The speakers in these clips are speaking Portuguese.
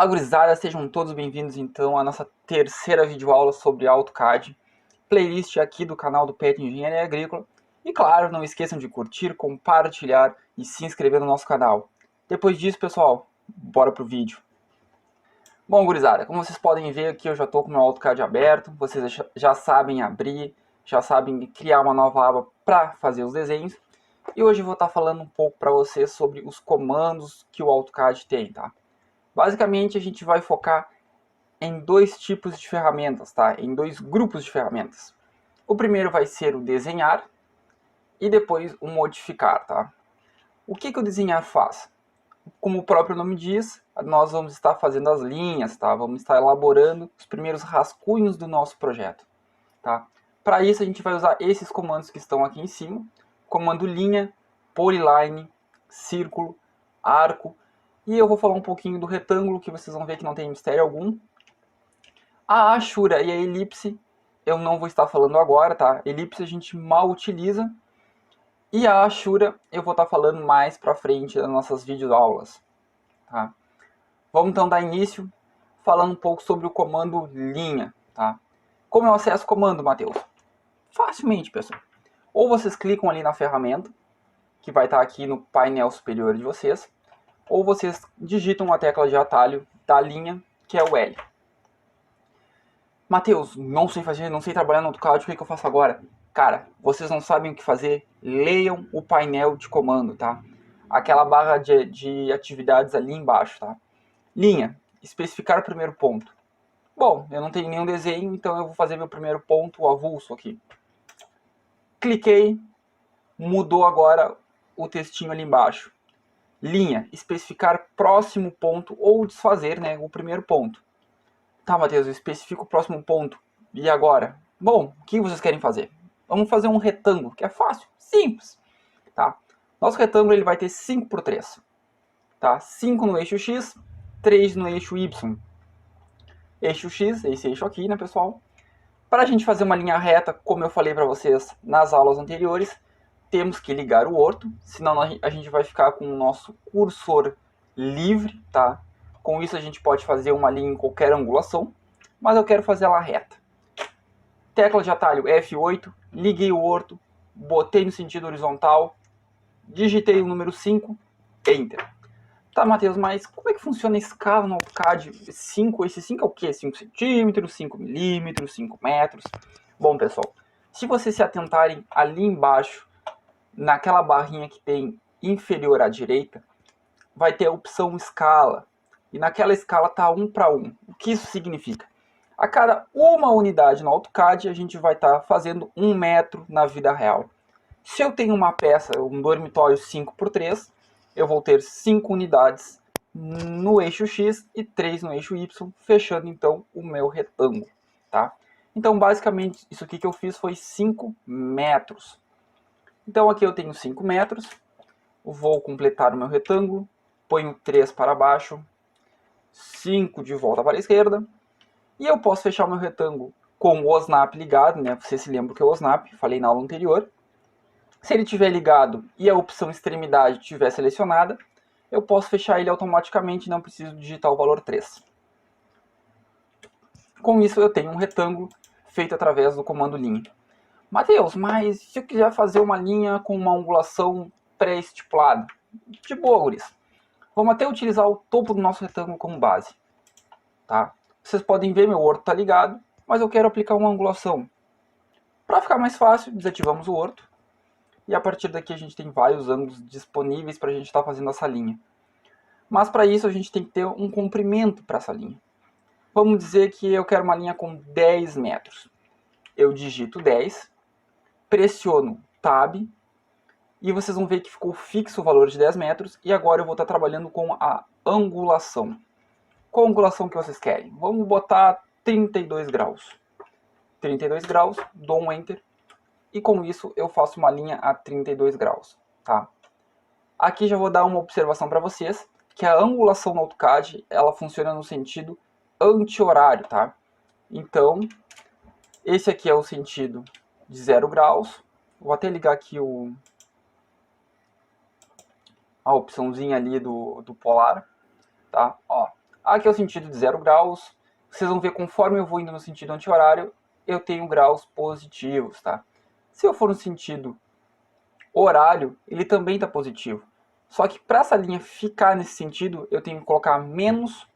Fala, gurizada, sejam todos bem-vindos então à nossa terceira videoaula sobre AutoCAD, playlist aqui do canal do PET Engenharia Agrícola. E claro, não esqueçam de curtir, compartilhar e se inscrever no nosso canal. Depois disso, pessoal, bora pro vídeo. Bom, gurizada, como vocês podem ver aqui, eu já estou com o meu AutoCAD aberto, vocês já sabem abrir, já sabem criar uma nova aba para fazer os desenhos. E hoje eu vou estar falando um pouco para vocês sobre os comandos que o AutoCAD tem, tá? Basicamente, a gente vai focar em dois tipos de ferramentas, tá? Em dois grupos de ferramentas. O primeiro vai ser o desenhar e depois o modificar, tá? O que o desenhar faz? Como o próprio nome diz, nós vamos estar fazendo as linhas, tá? Vamos estar elaborando os primeiros rascunhos do nosso projeto, tá? Para isso, a gente vai usar esses comandos que estão aqui em cima. Comando linha, polyline, círculo, arco. E eu vou falar um pouquinho do retângulo, que vocês vão ver que não tem mistério algum. A achura e a elipse eu não vou estar falando agora, tá? Elipse a gente mal utiliza. E a achura eu vou estar falando mais pra frente das nossas videoaulas, tá? Vamos então dar início falando um pouco sobre o comando linha, tá? Como eu acesso o comando, Matheus? Facilmente, pessoal. Ou vocês clicam ali na ferramenta, que vai estar aqui no painel superior de vocês, ou vocês digitam a tecla de atalho da linha, que é o L. Matheus, não sei fazer, não sei trabalhar no AutoCAD, o que eu faço agora? Cara, vocês não sabem o que fazer? Leiam o painel de comando, tá? Aquela barra de atividades ali embaixo, tá? Linha, especificar o primeiro ponto. Bom, eu não tenho nenhum desenho, então eu vou fazer meu primeiro ponto avulso aqui. Cliquei, mudou agora o textinho ali embaixo. Linha, especificar próximo ponto ou desfazer, né, o primeiro ponto. Tá, Matheus, eu especifico o próximo ponto. E agora? Bom, o que vocês querem fazer? Vamos fazer um retângulo, que é fácil, simples. Tá? Nosso retângulo ele vai ter 5 por 3. Tá? 5 no eixo X, 3 no eixo Y. Eixo X, esse eixo aqui, né, pessoal? Para a gente fazer uma linha reta, como eu falei para vocês nas aulas anteriores, temos que ligar o orto, senão a gente vai ficar com o nosso cursor livre, tá? Com isso a gente pode fazer uma linha em qualquer angulação, mas eu quero fazer ela reta. Tecla de atalho F8, liguei o orto, botei no sentido horizontal, digitei o número 5, Enter. Tá, Matheus, mas como é que funciona a escala no AutoCAD? 5, esse 5 é o quê? 5 centímetros, 5 milímetros, 5 metros? Bom, pessoal, se vocês se atentarem ali embaixo, naquela barrinha que tem inferior à direita, vai ter a opção escala. E naquela escala está 1 para 1. O que isso significa? A cada uma unidade no AutoCAD, a gente vai estar fazendo 1 metro na vida real. Se eu tenho uma peça, um dormitório 5 por 3, eu vou ter 5 unidades no eixo X e 3 no eixo Y, fechando então o meu retângulo. Tá? Então, basicamente, isso aqui que eu fiz foi 5 metros. Então, aqui eu tenho 5 metros, vou completar o meu retângulo, ponho 3 para baixo, 5 de volta para a esquerda, e eu posso fechar o meu retângulo com o OSNAP ligado, né? Você se lembra que é o OSNAP, falei na aula anterior. Se ele estiver ligado e a opção extremidade estiver selecionada, eu posso fechar ele automaticamente, não preciso digitar o valor 3. Com isso eu tenho um retângulo feito através do comando linha. Matheus, mas se eu quiser fazer uma linha com uma angulação pré-estipulada? De boa, guris. Vamos até utilizar o topo do nosso retângulo como base. Tá? Vocês podem ver, meu orto está ligado, mas eu quero aplicar uma angulação. Para ficar mais fácil, desativamos o orto. E a partir daqui a gente tem vários ângulos disponíveis para a gente estar fazendo essa linha. Mas para isso a gente tem que ter um comprimento para essa linha. Vamos dizer que eu quero uma linha com 10 metros. Eu digito 10, pressiono Tab, e vocês vão ver que ficou fixo o valor de 10 metros, e agora eu vou estar trabalhando com a angulação. Qual angulação que vocês querem? Vamos botar 32 graus. 32 graus, dou um Enter, e com isso eu faço uma linha a 32 graus. Tá? Aqui já vou dar uma observação para vocês, que a angulação no AutoCAD, ela funciona no sentido anti-horário, tá? Então, esse aqui é o sentido de 0 graus. Vou até ligar aqui a opçãozinha ali do polar, tá? Ó, Aqui é o sentido de 0 graus. Vocês vão ver, conforme eu vou indo no sentido anti-horário, eu tenho graus positivos, tá? Se eu for no sentido horário, ele também está positivo. Só que para essa linha ficar nesse sentido, eu tenho que colocar menos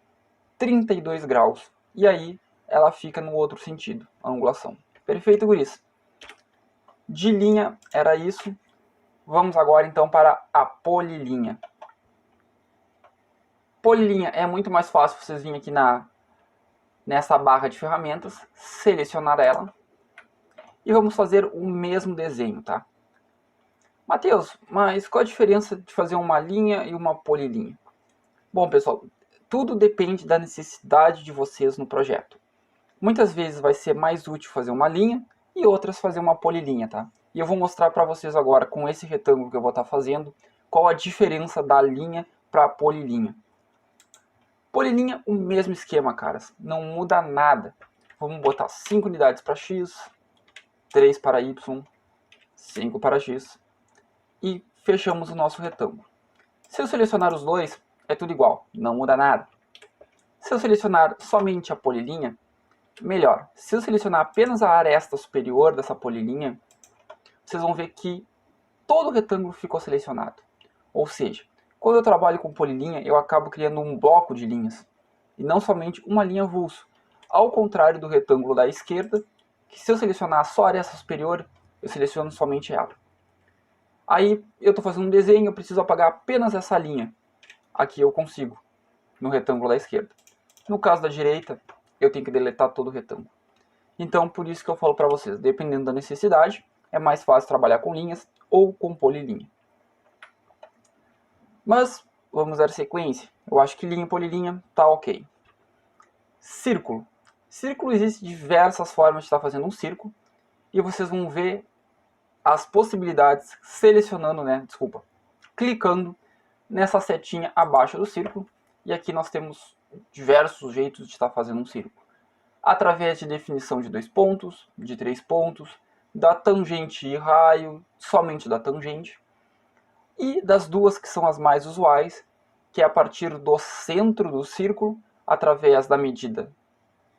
32 graus. E aí ela fica no outro sentido, a angulação. Perfeito, guris? De linha era isso. Vamos agora então para a polilinha. Polilinha é muito mais fácil vocês virem aqui nessa barra de ferramentas, selecionar ela e vamos fazer o mesmo desenho, tá? Mateus, mas qual a diferença de fazer uma linha e uma polilinha? Bom, pessoal, tudo depende da necessidade de vocês no projeto. Muitas vezes vai ser mais útil fazer uma linha e outras fazer uma polilinha, tá? E eu vou mostrar para vocês agora, com esse retângulo que eu vou estar fazendo, qual a diferença da linha para a polilinha. Polilinha, o mesmo esquema, caras. Não muda nada. Vamos botar 5 unidades para X, 3 para Y, 5 para X. E fechamos o nosso retângulo. Se eu selecionar os dois, é tudo igual. Não muda nada. Se eu selecionar somente a polilinha, melhor. Se eu selecionar apenas a aresta superior dessa polilinha, vocês vão ver que todo o retângulo ficou selecionado. Ou seja, quando eu trabalho com polilinha, eu acabo criando um bloco de linhas, e não somente uma linha avulso. Ao contrário do retângulo da esquerda, que se eu selecionar só a aresta superior, eu seleciono somente ela. Aí eu estou fazendo um desenho, eu preciso apagar apenas essa linha. Aqui eu consigo, no retângulo da esquerda. No caso da direita, eu tenho que deletar todo o retângulo. Então, por isso que eu falo para vocês, dependendo da necessidade, é mais fácil trabalhar com linhas ou com polilinha. Mas, vamos dar sequência. Eu acho que linha e polilinha tá ok. Círculo. Círculo, existem diversas formas de estar fazendo um círculo. E vocês vão ver as possibilidades clicando nessa setinha abaixo do círculo. E aqui nós temos diversos jeitos de estar fazendo um círculo. Através de definição de 2 pontos, de 3 pontos, da tangente e raio, somente da tangente. E das duas que são as mais usuais, que é a partir do centro do círculo, através da medida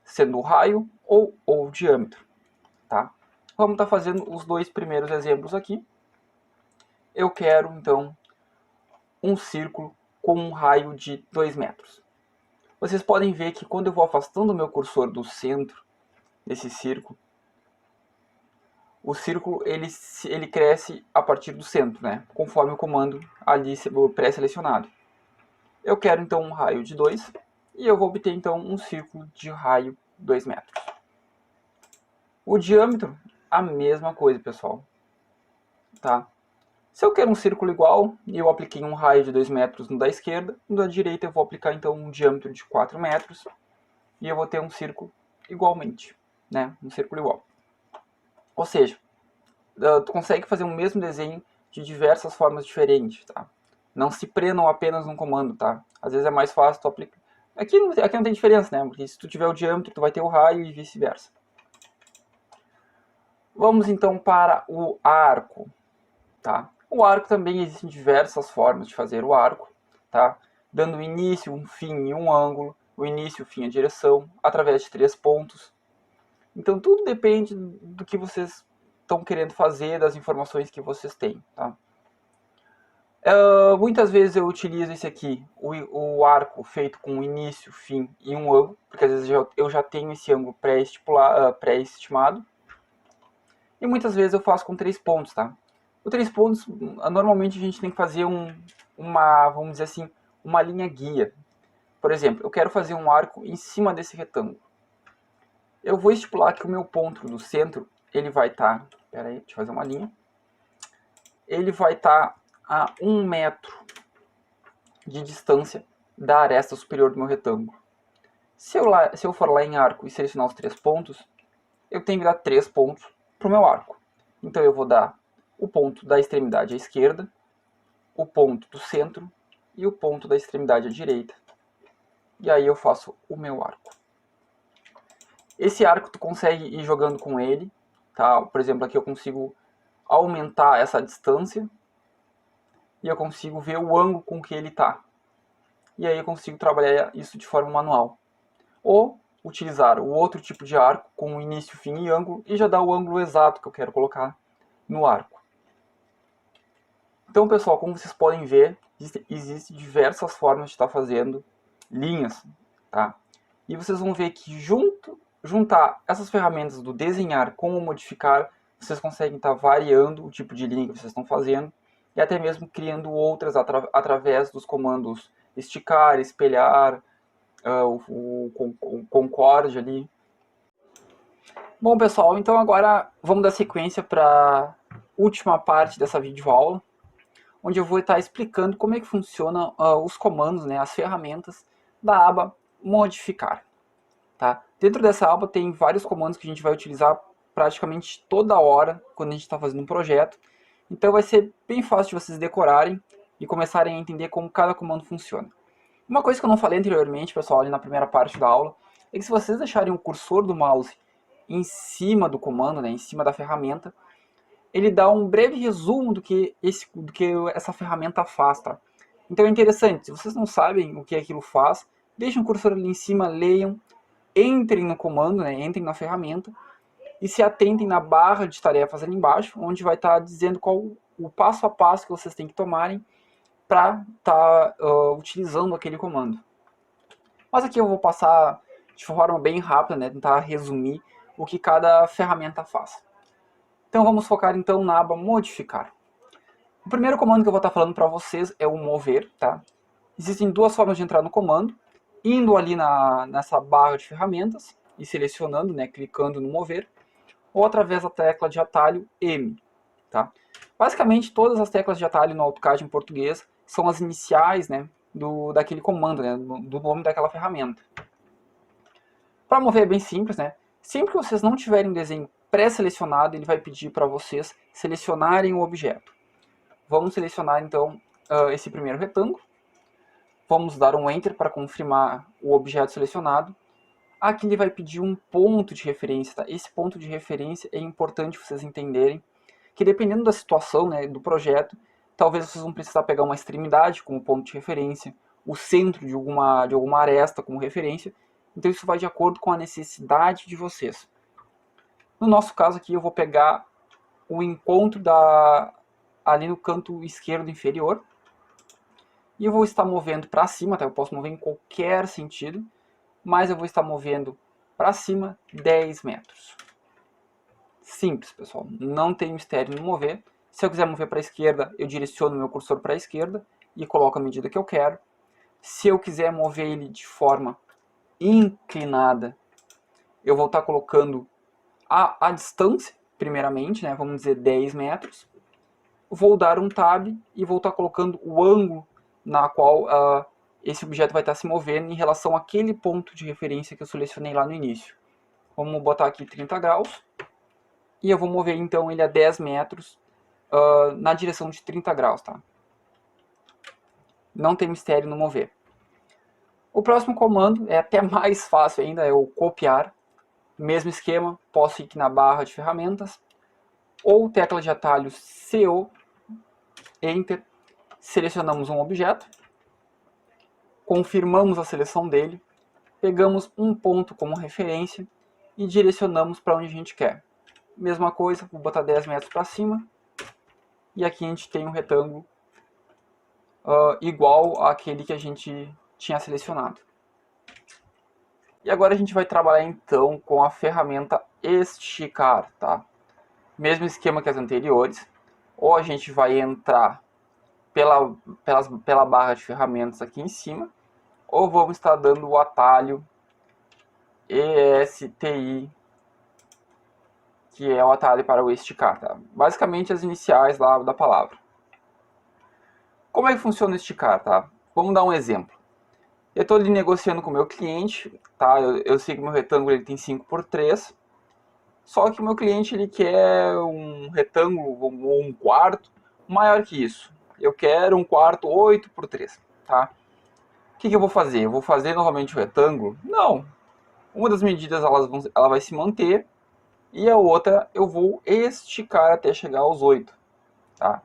sendo o raio ou o diâmetro. Tá? Vamos estar fazendo os dois primeiros exemplos aqui. Eu quero, então, um círculo com um raio de 2 metros. Vocês podem ver que quando eu vou afastando o meu cursor do centro desse círculo, o círculo ele cresce a partir do centro, né? Conforme o comando ali pré-selecionado. Eu quero então um raio de 2 e eu vou obter então um círculo de raio 2 metros. O diâmetro, a mesma coisa, pessoal. Tá? Se eu quero um círculo igual e eu apliquei um raio de 2 metros no da esquerda, no da direita eu vou aplicar então um diâmetro de 4 metros e eu vou ter um círculo igualmente, né? Um círculo igual. Ou seja, tu consegue fazer o mesmo desenho de diversas formas diferentes, tá? Não se prendam apenas num comando, tá? Às vezes é mais fácil tu aplicar. Aqui não tem diferença, né? Porque se tu tiver o diâmetro, tu vai ter o raio e vice-versa. Vamos então para o arco, tá? O arco também existem diversas formas de fazer o arco, tá? Dando um início, um fim e um ângulo, o início, o fim e a direção, através de 3 pontos. Então tudo depende do que vocês estão querendo fazer, das informações que vocês têm, tá? Muitas vezes eu utilizo esse aqui, o arco feito com início, fim e um ângulo, porque às vezes eu já tenho esse ângulo pré-estimado. E muitas vezes eu faço com 3 pontos, tá? O 3 pontos, normalmente a gente tem que fazer vamos dizer assim, uma linha guia. Por exemplo, eu quero fazer um arco em cima desse retângulo. Eu vou estipular que o meu ponto do centro, ele vai estar... Espera aí, deixa eu fazer uma linha. Ele vai estar a 1 metro de distância da aresta superior do meu retângulo. Se eu for lá em arco e selecionar os 3 pontos, eu tenho que dar 3 pontos para o meu arco. Então eu vou dar o ponto da extremidade à esquerda, o ponto do centro e o ponto da extremidade à direita. E aí eu faço o meu arco. Esse arco tu consegue ir jogando com ele, tá? Por exemplo, aqui eu consigo aumentar essa distância e eu consigo ver o ângulo com que ele está. e aí eu consigo trabalhar isso de forma manual. Ou utilizar o outro tipo de arco com início, fim e ângulo e já dá o ângulo exato que eu quero colocar no arco. Então, pessoal, como vocês podem ver, existem diversas formas de estar fazendo linhas, tá? E vocês vão ver que juntar essas ferramentas do desenhar com o modificar, vocês conseguem estar variando o tipo de linha que vocês estão fazendo e até mesmo criando outras através dos comandos esticar, espelhar, o concorde ali. Bom, pessoal, então agora vamos dar sequência para a última parte dessa videoaula, onde eu vou estar explicando como é que funciona os comandos, né, as ferramentas da aba modificar. Tá? Dentro dessa aba tem vários comandos que a gente vai utilizar praticamente toda hora quando a gente está fazendo um projeto. Então vai ser bem fácil de vocês decorarem e começarem a entender como cada comando funciona. Uma coisa que eu não falei anteriormente, pessoal, ali na primeira parte da aula, é que se vocês deixarem o cursor do mouse em cima do comando, né, em cima da ferramenta, ele dá um breve resumo do que essa ferramenta faz. Tá? Então é interessante, se vocês não sabem o que aquilo faz, deixem o cursor ali em cima, leiam, entrem no comando, né, entrem na ferramenta e se atentem na barra de tarefas ali embaixo, onde vai estar dizendo qual o passo a passo que vocês têm que tomarem para estar utilizando aquele comando. Mas aqui eu vou passar de forma bem rápida, né, tentar resumir o que cada ferramenta faz. Então vamos focar então na aba modificar. O primeiro comando que eu vou estar falando para vocês é o mover. Tá? Existem duas formas de entrar no comando, indo ali nessa barra de ferramentas e selecionando, né, clicando no mover, ou através da tecla de atalho M. Tá? Basicamente todas as teclas de atalho no AutoCAD em português são as iniciais, né, daquele comando, né, do nome daquela ferramenta. Para mover é bem simples, né? Sempre que vocês não tiverem um desenho pré-selecionado, ele vai pedir para vocês selecionarem o objeto. Vamos selecionar então esse primeiro retângulo. Vamos dar um Enter para confirmar o objeto selecionado. Aqui ele vai pedir um ponto de referência. Tá? Esse ponto de referência é importante vocês entenderem que dependendo da situação, né, do projeto, talvez vocês vão precisar pegar uma extremidade como ponto de referência, o centro de alguma aresta como referência. Então isso vai de acordo com a necessidade de vocês. No nosso caso aqui eu vou pegar o encontro ali no canto esquerdo inferior. E eu vou estar movendo para cima, tá? Eu posso mover em qualquer sentido, mas eu vou estar movendo para cima 10 metros. Simples, pessoal. Não tem mistério no mover. Se eu quiser mover para a esquerda, eu direciono meu cursor para a esquerda e coloco a medida que eu quero. Se eu quiser mover ele de forma inclinada, eu vou estar colocando a distância, primeiramente, né? Vamos dizer 10 metros. Vou dar um Tab e vou estar colocando o ângulo na qual esse objeto vai estar se movendo em relação àquele ponto de referência que eu selecionei lá no início. Vamos botar aqui 30 graus. E eu vou mover então ele a 10 metros na direção de 30 graus. Tá? Não tem mistério no mover. O próximo comando é até mais fácil ainda, é o copiar. Mesmo esquema, posso ir aqui na barra de ferramentas, ou tecla de atalho CO, Enter, selecionamos um objeto, confirmamos a seleção dele, pegamos um ponto como referência e direcionamos para onde a gente quer. Mesma coisa, vou botar 10 metros para cima, e aqui a gente tem um retângulo igual àquele que a gente tinha selecionado. E agora a gente vai trabalhar então com a ferramenta esticar, tá? Mesmo esquema que as anteriores, ou a gente vai entrar pela barra de ferramentas aqui em cima, ou vamos estar dando o atalho ESTI, que é o atalho para o esticar, tá? Basicamente as iniciais lá da palavra. Como é que funciona o esticar, tá? Vamos dar um exemplo. Eu estou ali negociando com o meu cliente, tá? Eu sei que o meu retângulo ele tem 5x3, só que o meu cliente ele quer um retângulo ou um quarto maior que isso. Eu quero um quarto 8x3, tá? O que eu vou fazer? Eu vou fazer novamente o retângulo? Não. Uma das medidas ela vai se manter e a outra eu vou esticar até chegar aos 8, tá?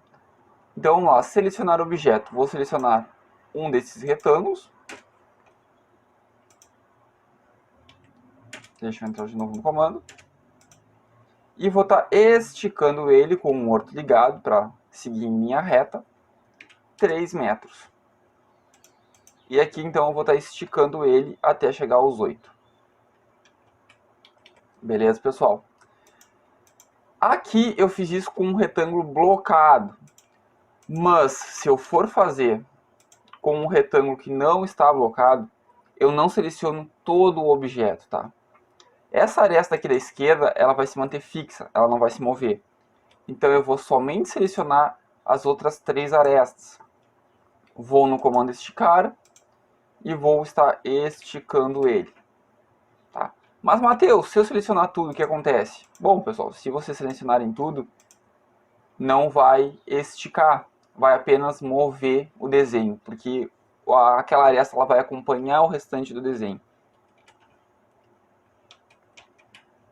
Então vamos lá, selecionar objeto. Vou selecionar um desses retângulos. Deixa eu entrar de novo no comando. E vou estar esticando ele com o morto ligado para seguir em linha reta 3 metros. E aqui então eu vou estar esticando ele até chegar aos 8. Beleza, pessoal? Aqui eu fiz isso com um retângulo blocado. Mas se eu for fazer com um retângulo que não está blocado, eu não seleciono todo o objeto, tá? Essa aresta aqui da esquerda, ela vai se manter fixa, ela não vai se mover. Então eu vou somente selecionar as outras 3 arestas. Vou no comando esticar e vou estar esticando ele. Tá? Mas, Matheus, se eu selecionar tudo, o que acontece? Bom, pessoal, se vocês selecionarem tudo, não vai esticar, vai apenas mover o desenho, porque aquela aresta ela vai acompanhar o restante do desenho.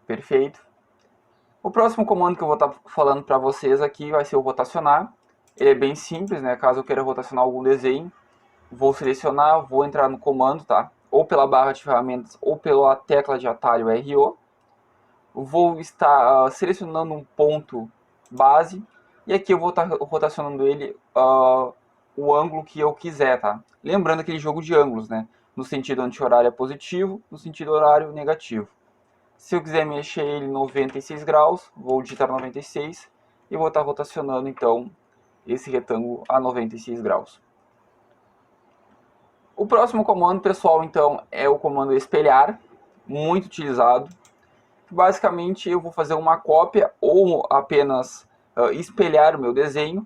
Perfeito. O próximo comando que eu vou estar falando para vocês aqui vai ser o rotacionar. Ele é bem simples, né? Caso eu queira rotacionar algum desenho, vou selecionar, vou entrar no comando, tá? Ou pela barra de ferramentas ou pela tecla de atalho RO. Vou estar selecionando um ponto base e aqui eu vou estar rotacionando ele o ângulo que eu quiser, tá? Lembrando aquele jogo de ângulos, né? No sentido anti-horário é positivo, no sentido horário negativo. Se eu quiser mexer ele 96 graus, vou digitar 96 e vou estar rotacionando então esse retângulo a 96 graus. O próximo comando, pessoal, então é o comando espelhar, muito utilizado. Basicamente eu vou fazer uma cópia ou apenas espelhar o meu desenho.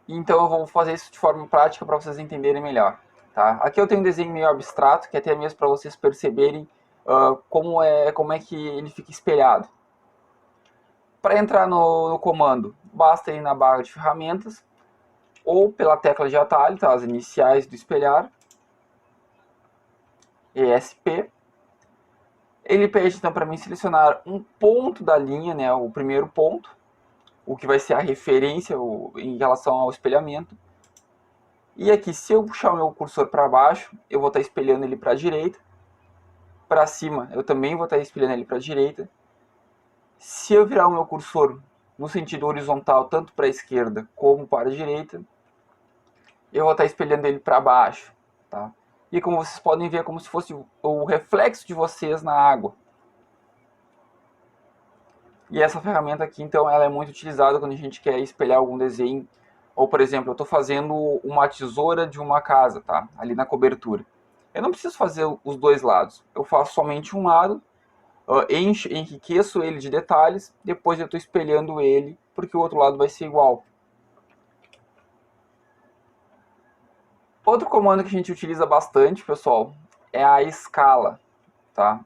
Então eu vou fazer isso de forma prática para vocês entenderem melhor. Tá? Aqui eu tenho um desenho meio abstrato, que é até mesmo para vocês perceberem como é que ele fica espelhado. Para entrar no comando, basta ir na barra de ferramentas ou pela tecla de atalho, tá? As iniciais do espelhar, ESP. Ele pede então para mim selecionar um ponto da linha, né, o primeiro ponto, o que vai ser a referência em relação ao espelhamento. E aqui, se eu puxar o meu cursor para baixo, eu vou estar espelhando ele para a direita. Para cima, eu também vou estar espelhando ele para a direita. Se eu virar o meu cursor no sentido horizontal, tanto para a esquerda como para a direita, eu vou estar espelhando ele para baixo. Tá? E como vocês podem ver, é como se fosse o reflexo de vocês na água. E essa ferramenta aqui, então, ela é muito utilizada quando a gente quer espelhar algum desenho. Ou, por exemplo, eu estou fazendo uma tesoura de uma casa, tá? Ali na cobertura. Eu não preciso fazer os dois lados. Eu faço somente um lado, enriqueço ele de detalhes, depois eu estou espelhando ele, porque o outro lado vai ser igual. Outro comando que a gente utiliza bastante, pessoal, é a escala, tá?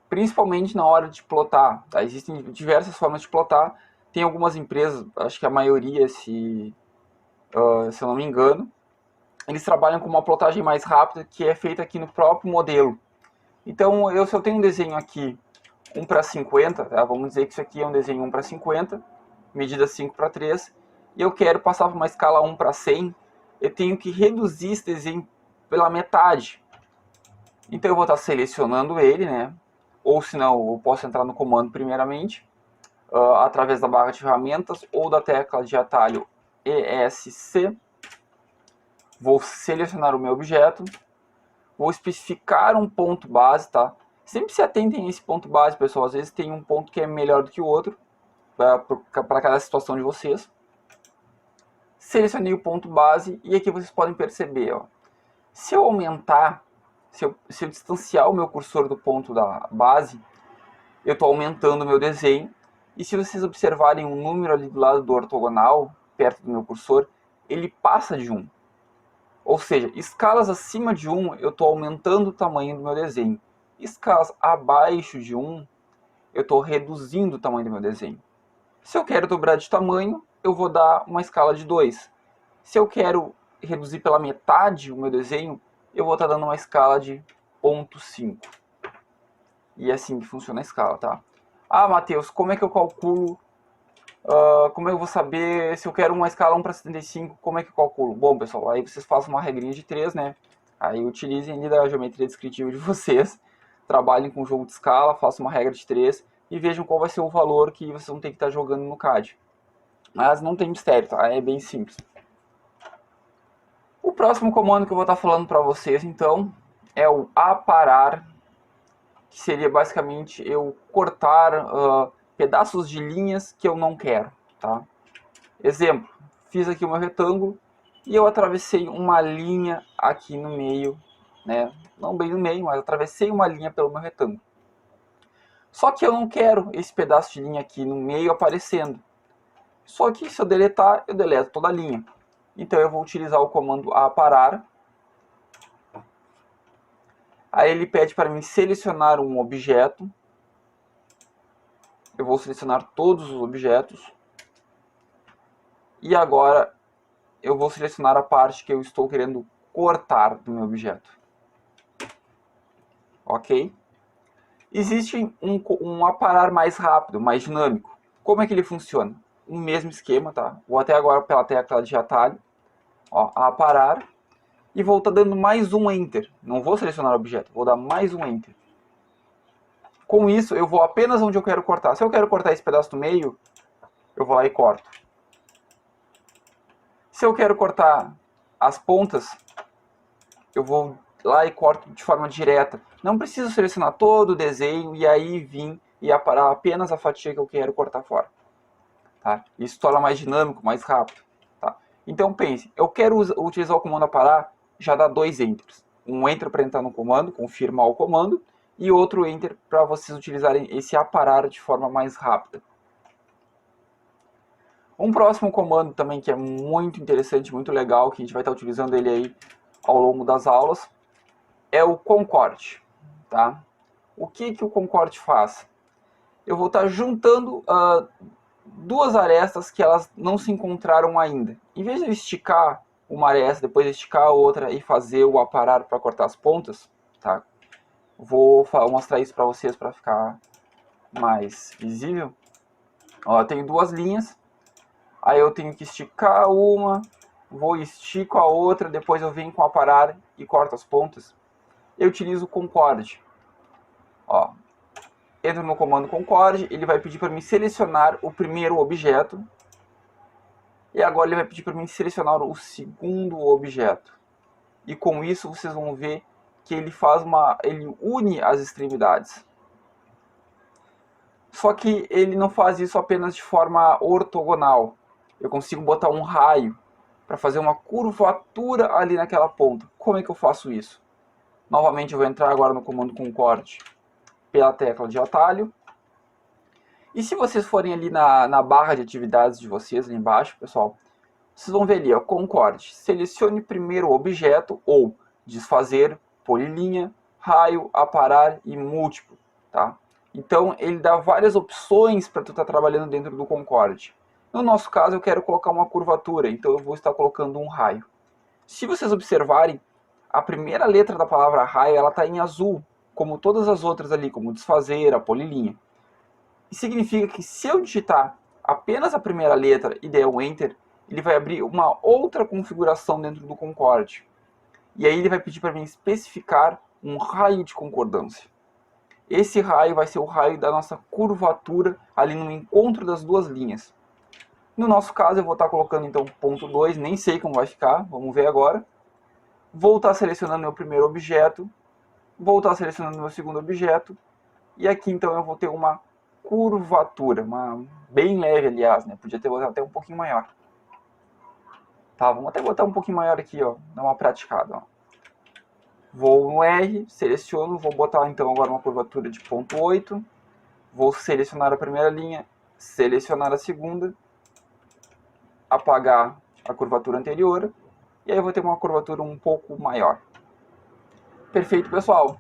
Principalmente na hora de plotar, tá? Existem diversas formas de plotar. Tem algumas empresas, acho que a maioria, se eu não me engano, eles trabalham com uma plotagem mais rápida, que é feita aqui no próprio modelo. Então, se eu tenho um desenho aqui 1:50, tá? Vamos dizer que isso aqui é um desenho 1:50, medida 5:3, e eu quero passar para uma escala 1:100, eu tenho que reduzir esse desenho pela metade. Então eu vou estar selecionando ele, né? Ou se não, eu posso entrar no comando primeiramente, através da barra de ferramentas ou da tecla de atalho ESC. Vou selecionar o meu objeto, vou especificar um ponto base, tá? Sempre se atentem a esse ponto base, pessoal. Às vezes tem um ponto que é melhor do que o outro, para cada situação de vocês. Selecionei o ponto base e aqui vocês podem perceber, ó, se eu aumentar, se eu distanciar o meu cursor do ponto da base, eu estou aumentando o meu desenho. E se vocês observarem um número ali do lado do ortogonal, perto do meu cursor, ele passa de 1. Ou seja, escalas acima de 1, eu estou aumentando o tamanho do meu desenho. Escalas abaixo de 1, eu estou reduzindo o tamanho do meu desenho. Se eu quero dobrar de tamanho, eu vou dar uma escala de 2. Se eu quero reduzir pela metade o meu desenho, eu vou estar dando uma escala de 0,5. E é assim que funciona a escala, tá? Ah, Matheus, como é que eu calculo? Como é que eu vou saber se eu quero uma escala 1:75, como é que eu calculo? Bom, pessoal, aí vocês façam uma regrinha de 3, né? Aí utilizem ali da geometria descritiva de vocês, trabalhem com o jogo de escala, façam uma regra de 3 e vejam qual vai ser o valor que vocês vão ter que estar jogando no CAD. Mas não tem mistério, tá? É bem simples. O próximo comando que eu vou estar falando para vocês, então, é o aparar, que seria basicamente eu cortar pedaços de linhas que eu não quero, tá? Exemplo, fiz aqui o meu retângulo e eu atravessei uma linha aqui no meio, né? Não bem no meio, mas atravessei uma linha pelo meu retângulo. Só que eu não quero esse pedaço de linha aqui no meio aparecendo. Só que se eu deletar, eu deleto toda a linha. Então eu vou utilizar o comando aparar. Aí ele pede para mim selecionar um objeto. Eu vou selecionar todos os objetos. E agora eu vou selecionar a parte que eu estou querendo cortar do meu objeto. Ok? Existe um aparar mais rápido, mais dinâmico. Como é que ele funciona? O mesmo esquema, tá? Vou até agora pela tecla de atalho. Ó, aparar. E vou estar dando mais um Enter. Não vou selecionar o objeto, vou dar mais um Enter. Com isso, eu vou apenas onde eu quero cortar. Se eu quero cortar esse pedaço do meio, eu vou lá e corto. Se eu quero cortar as pontas, eu vou lá e corto de forma direta. Não preciso selecionar todo o desenho e aí vir e aparar apenas a fatia que eu quero cortar fora. Tá? Isso torna mais dinâmico, mais rápido. Tá? Então pense, eu quero utilizar o comando aparar, já dá 2 enters. Um enter para entrar no comando, confirmar o comando, e outro enter para vocês utilizarem esse aparar de forma mais rápida. Um próximo comando também que é muito interessante, muito legal, que a gente vai estar utilizando ele aí ao longo das aulas, é o concorde. Tá? O que o concorde faz? Eu vou estar juntando duas arestas que elas não se encontraram ainda. Em vez de eu esticar uma aresta, depois esticar a outra e fazer o aparar para cortar as pontas, tá? Vou mostrar isso para vocês para ficar mais visível. Ó, eu tenho duas linhas, aí eu tenho que esticar uma, vou estico a outra, depois eu venho com o aparar e corto as pontas. Eu utilizo o concorde. Ó, entro no comando concorde, ele vai pedir para mim selecionar o primeiro objeto. E agora ele vai pedir para mim selecionar o segundo objeto. E com isso vocês vão ver que ele ele une as extremidades. Só que ele não faz isso apenas de forma ortogonal. Eu consigo botar um raio para fazer uma curvatura ali naquela ponta. Como é que eu faço isso? Novamente eu vou entrar agora no comando concorde pela tecla de atalho. E se vocês forem ali na barra de atividades de vocês, ali embaixo, pessoal, vocês vão ver ali, ó, concorde. Selecione primeiro o objeto ou desfazer, polilinha, raio, aparar e múltiplo, tá? Então ele dá várias opções para tu estar trabalhando dentro do concorde. No nosso caso eu quero colocar uma curvatura, então eu vou estar colocando um raio. Se vocês observarem, a primeira letra da palavra raio ela está em azul, como todas as outras ali, como desfazer, a polilinha. Isso significa que se eu digitar apenas a primeira letra e der um Enter, ele vai abrir uma outra configuração dentro do concorde. E aí ele vai pedir para mim especificar um raio de concordância. Esse raio vai ser o raio da nossa curvatura ali no encontro das duas linhas. No nosso caso eu vou estar colocando então ponto 2, nem sei como vai ficar, vamos ver agora. Vou estar selecionando meu primeiro objeto, vou estar selecionando meu segundo objeto, e aqui então eu vou ter uma curvatura, bem leve aliás, né? Podia ter botado até um pouquinho maior. Tá, vamos até botar um pouquinho maior aqui, ó, dar uma praticada, ó. Vou no R, seleciono, vou botar então agora uma curvatura de ponto 8, vou selecionar a primeira linha, selecionar a segunda, apagar a curvatura anterior, e aí eu vou ter uma curvatura um pouco maior. Perfeito, pessoal.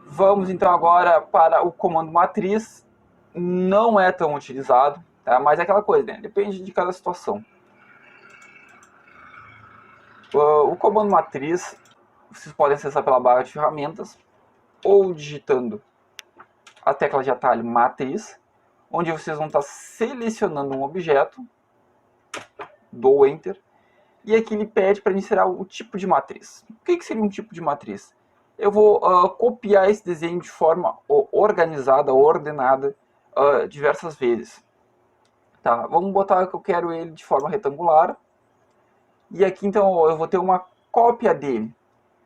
Vamos então agora para o comando matriz. Não é tão utilizado, tá? Mas é aquela coisa, né? Depende de cada situação. O comando matriz, vocês podem acessar pela barra de ferramentas ou digitando a tecla de atalho matriz, onde vocês vão estar selecionando um objeto, dou Enter, E aqui ele pede para iniciar o tipo de matriz. O que seria um tipo de matriz? Eu vou copiar esse desenho de forma organizada, ordenada, diversas vezes. Tá, vamos botar que eu quero ele de forma retangular. E aqui então eu vou ter uma cópia dele.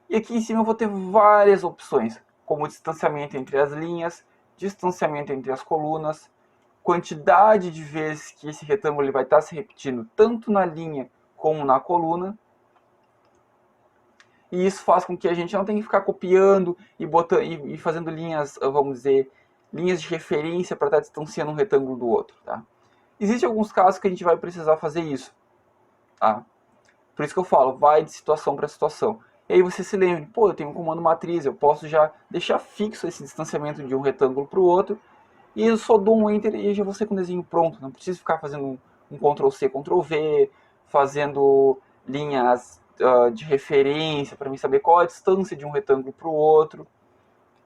E aqui em cima eu vou ter várias opções, como distanciamento entre as linhas, distanciamento entre as colunas, quantidade de vezes que esse retângulo ele vai estar se repetindo tanto na linha como na coluna. E isso faz com que a gente não tenha que ficar copiando e botando e fazendo linhas, vamos dizer, linhas de referência para estar distanciando um retângulo do outro, tá? Existem alguns casos que a gente vai precisar fazer isso, tá? Por isso que eu falo, vai de situação para situação. E aí você se lembra, pô, eu tenho um comando matriz, eu posso já deixar fixo esse distanciamento de um retângulo para o outro, e eu só dou um Enter e já vou ser com o desenho pronto. Não preciso ficar fazendo um Ctrl+C, Ctrl+V, fazendo linhas de referência para mim saber qual a distância de um retângulo para o outro.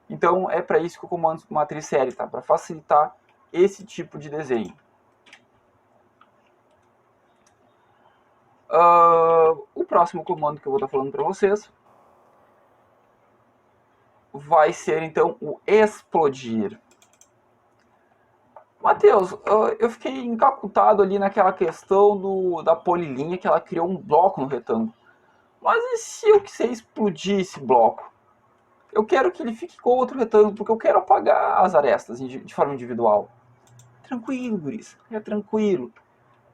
Então é para isso que o comando matriz serve, tá? Para facilitar esse tipo de desenho. O próximo comando que eu vou estar falando para vocês vai ser então o explodir. Matheus, eu fiquei encaputado ali naquela questão da polilinha que ela criou um bloco no retângulo. Mas e se eu quiser explodir esse bloco? Eu quero que ele fique com outro retângulo, porque eu quero apagar as arestas de forma individual. Tranquilo, guris, é tranquilo.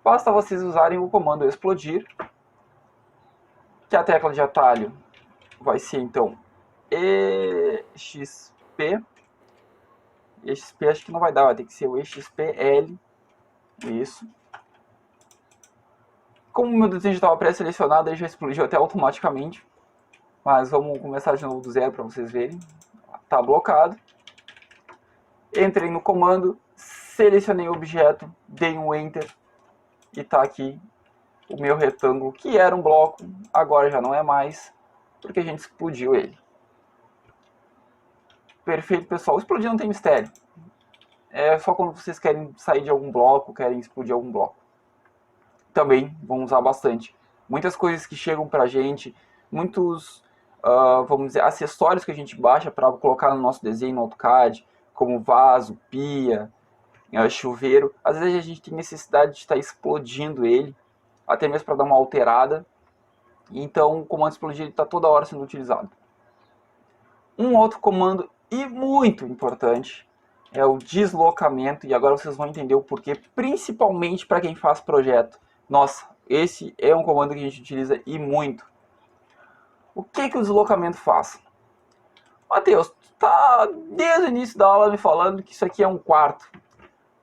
Basta vocês usarem o comando explodir, que a tecla de atalho vai ser então EXP. EXP acho que não vai dar, vai ter que ser o EXPL. Isso. Como o meu desenho já estava pré-selecionado, ele já explodiu até automaticamente. Mas vamos começar de novo do zero para vocês verem. Está blocado. Entrei no comando, selecionei o objeto, dei um Enter e está aqui o meu retângulo, que era um bloco, agora já não é mais, porque a gente explodiu ele. Perfeito, pessoal. Explodir não tem mistério. É só quando vocês querem sair de algum bloco, querem explodir algum bloco. Também vamos usar bastante. Muitas coisas que chegam pra gente, muitos, vamos dizer, acessórios que a gente baixa para colocar no nosso desenho no AutoCAD, como vaso, pia, chuveiro. Às vezes a gente tem necessidade de estar explodindo ele, até mesmo para dar uma alterada. Então o comando explodir está toda hora sendo utilizado. Um outro comando e muito importante é o deslocamento, e agora vocês vão entender o porquê, principalmente para quem faz projeto. Nossa, esse é um comando que a gente utiliza e muito. O que o deslocamento faz? Matheus, tu tá desde o início da aula me falando que isso aqui é um quarto.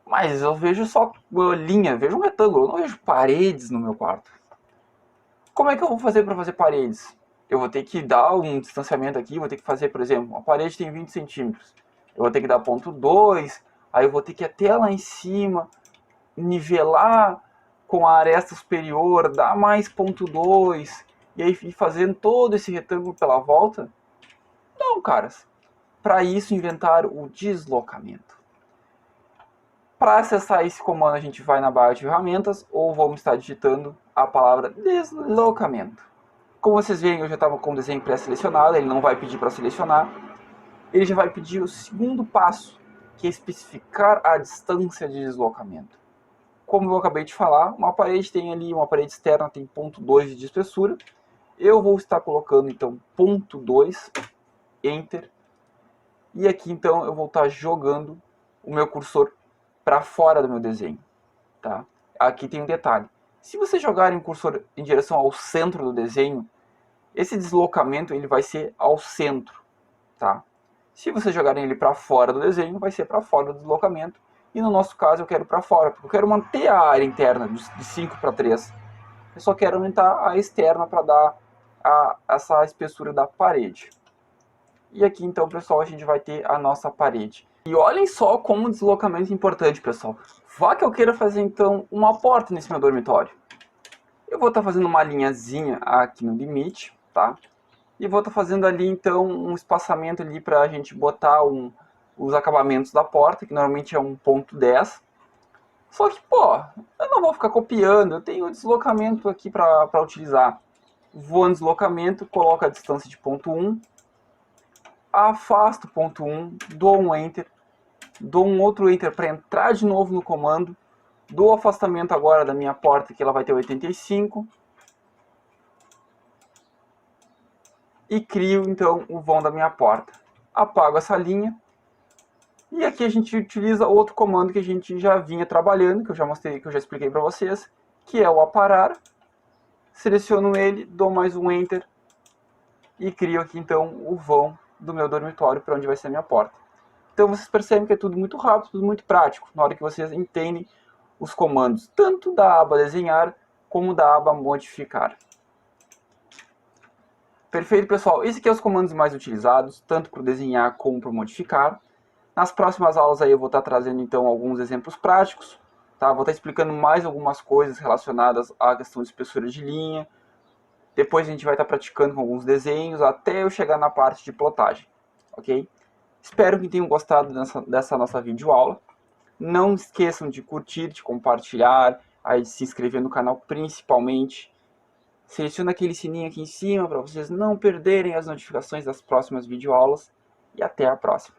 Mas eu vejo só linha, vejo um retângulo, eu não vejo paredes no meu quarto. Como é que eu vou fazer para fazer paredes? Eu vou ter que dar um distanciamento aqui, vou ter que fazer, por exemplo, uma parede tem 20 centímetros. Eu vou ter que dar ponto 2, aí eu vou ter que ir até lá em cima, nivelar com a aresta superior, dar mais ponto 2, e aí ir fazendo todo esse retângulo pela volta. Não, caras. Para isso, inventar o deslocamento. Para acessar esse comando, a gente vai na barra de ferramentas ou vamos estar digitando a palavra deslocamento. Como vocês veem, eu já estava com o desenho pré-selecionado, ele não vai pedir para selecionar. Ele já vai pedir o segundo passo, que é especificar a distância de deslocamento. Como eu acabei de falar, uma parede tem ali, uma parede externa tem ponto 2 de espessura. Eu vou estar colocando então ponto 2, Enter. E aqui então eu vou estar jogando o meu cursor para fora do meu desenho. Tá? Aqui tem um detalhe. Se você jogar um cursor em direção ao centro do desenho, esse deslocamento ele vai ser ao centro. Tá? Se você jogar ele para fora do desenho, vai ser para fora do deslocamento. E no nosso caso eu quero para fora, porque eu quero manter a área interna de 5 para 3. Eu só quero aumentar a externa para dar essa espessura da parede. E aqui então, pessoal, a gente vai ter a nossa parede. E olhem só como o deslocamento é importante, pessoal. Vá que eu queira fazer então uma porta nesse meu dormitório. Eu vou estar fazendo uma linhazinha aqui no limite, tá? E vou estar fazendo ali então um espaçamento ali para a gente botar os acabamentos da porta, que normalmente é um ponto 10. Só que, pô, eu não vou ficar copiando, eu tenho deslocamento aqui para utilizar. Vou no deslocamento, coloco a distância de ponto 1, afasto o ponto 1, dou um Enter, dou um outro Enter para entrar de novo no comando, dou o afastamento agora da minha porta, que ela vai ter 85, e crio então o vão da minha porta. Apago essa linha, e aqui a gente utiliza outro comando que a gente já vinha trabalhando, que eu já mostrei, que eu já expliquei para vocês, que é o aparar. Seleciono ele, dou mais um Enter e crio aqui então o vão do meu dormitório para onde vai ser a minha porta. Então vocês percebem que é tudo muito rápido, tudo muito prático, na hora que vocês entendem os comandos, tanto da aba desenhar, como da aba modificar. Perfeito, pessoal? Esses aqui são os comandos mais utilizados, tanto para desenhar como para modificar. Nas próximas aulas aí eu vou estar trazendo então alguns exemplos práticos, tá? Vou estar explicando mais algumas coisas relacionadas à questão de espessura de linha. Depois a gente vai estar praticando com alguns desenhos até eu chegar na parte de plotagem, ok? Espero que tenham gostado dessa nossa videoaula. Não esqueçam de curtir, de compartilhar, aí de se inscrever no canal principalmente. Selecione aquele sininho aqui em cima para vocês não perderem as notificações das próximas videoaulas. E até a próxima.